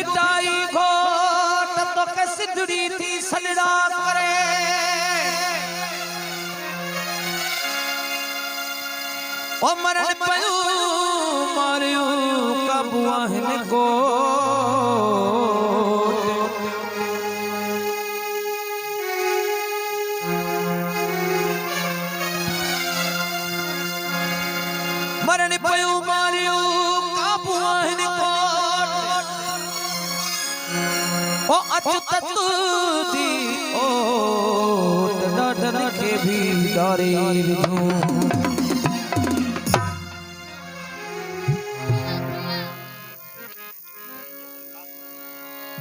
भिटाई घोट तो के सिद्धड़ी थी सजड़ा करे ओ मरण पयो मारियो काबुआ है को मरण पयो मारियो काबुआ है को ओ अचुत दी ओ डर के भी डरे विधू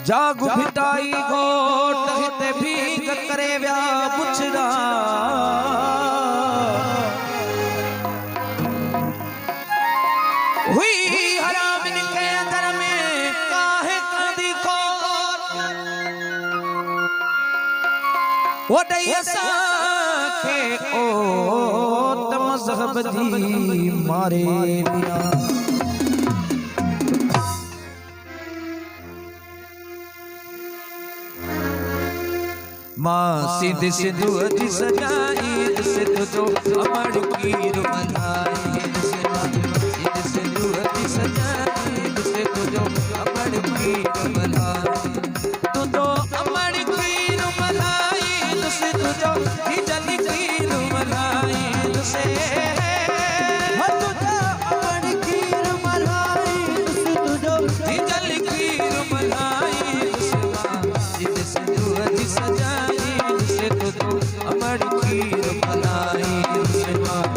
जागु भिटाई घोट हिते भीख करे व्या पुछड़ा हुई हराम के अंदर में काहे कदी खोट वो दैसा के ओ तमज़हब दी मारे बिना माँ सिद्ध सिद्धू अति सजाई सिद्ध जो अमर कीर मनाई सिद्ध सिद्धू अति सजाई सिद्ध जो अमर कीर मनाई तू तो अमर कीर मनाई सिद्ध जो जल कीर मनाई से अमर कीर मनाई सिद्ध सिद्धू अति सजाई सिद्ध जो अमर कीर मनाई से